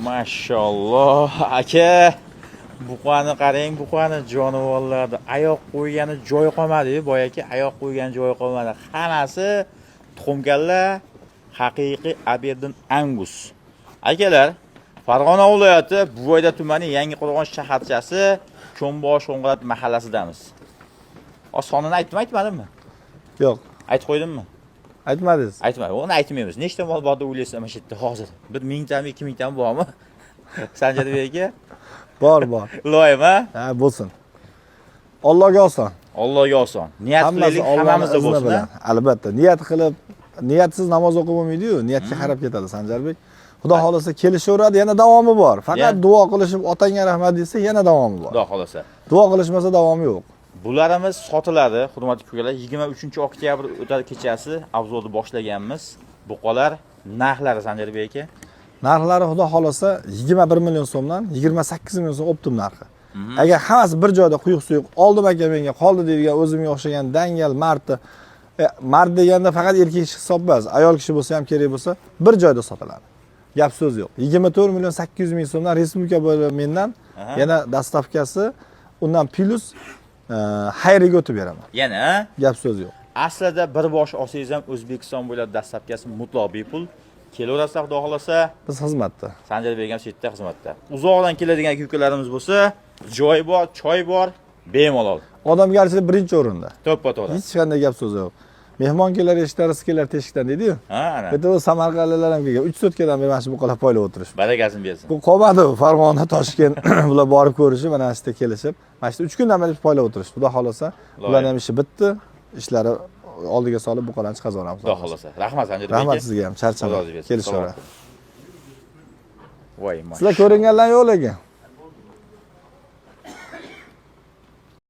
Mashalloh, aka. Buqani qarang, buqani jonivorlarni oyoq qo'ygani joy qolmadi, boyaki oyoq qo'ygan joy qolmadi. Hammasi tuxumkalla, haqiqiy Aberdin Angus. Akalar, Farg'ona viloyati Buvoyda tumani Yangiqo'rg'on shaharchasi Ko'mbosh Qo'ng'at mahallasidamiz. Sonini aytmadimmi? Yo'q, Aytib qo'ydimmi? aytmadingiz. Aytmadi. Uni aytmaymiz. Nechta mol borda o'ylaysiz mana shu yerda hozir? Bir 1000 tami, 2000 tami bormi? Sanjarbek aka? Bor. Loyim ha? Ha, bo'lsin. Allohga oson. Allohga oson. Niyat qilaylik, hammamizda bo'lsin. Albatta, niyat qilib, niyatsiz namoz o'qib bo'lmaydi-yu, niyatga qarab ketadi Sanjarbek. Xudo xolasa kelishaveradi, yana davomi bor. Faqat duo qilishib, otangga rahmat desa, yana davomi bor. Xudo xolasa. Duo qilishmasa davomi yo'q. Bularimiz sotiladi, hurmatli ko'kalar. 23-oktyabr o'tar kechasi avzorni boshlaganmiz. Buqalar narxlari Sanjarbek aka. Narxlari xudo xolasa 21 million so'mdan 28 million so'm optim narxi. Agar hammasi bir joyda quyuq suyuq oldim aka menga, qoldi deydigan o'zimga o'xshagan dangal martni. Mard deganda faqat erkak kishi hisob emas, ayol kishi bo'lsa ham kerak bo'lsa, bir joyda sotiladi. Gap so'z yo'q. 24 million 800 ming so'mdan respublika bo'ylab mendan yana dastavkasi undan plus xayriga o'tib beraman. Yana gap so'z yo'q. Aslida bir bosh olsangiz ham O'zbekiston bo'ylab dastavkasi mutlaq bepul. Kelaverasizlar xudo xolasa. Biz xizmatda. Sanjarbek ham chetda xizmatda. Uzoqdan keladigan kukalarimiz bo'lsa, joy bor, choy bor, bemalol. Odamgarchilik birinchi o'rinda. To'ppa-to'g'ri. Hech qanday gap so'z yo'q. Mehmon kelar eshikdan, kelar teshikdan deydi-yu. Ha, ana. Bitta o Samarqandliklar ham kelgan. 3 sutkadan beri mana shu buqalar poylab o'tirish. Barakasini bersin. Bu qolmadi, Farg'ona, Toshkent bular borib ko'rishib, mana shu yerda kelishib, mana shu 3 kundan beri poylab o'tirish. Xudo xolasa, ularning ham ishi bitdi. Ishlari oldiga solib buqalarni chiqazaveramiz. Xudo xolasa. Rahmat Sanjarbek aka. Rahmat sizga ham, charchamaysiz. Kelishaveramiz. Voy, Sizlar ko'ringanlar yo'q lekin.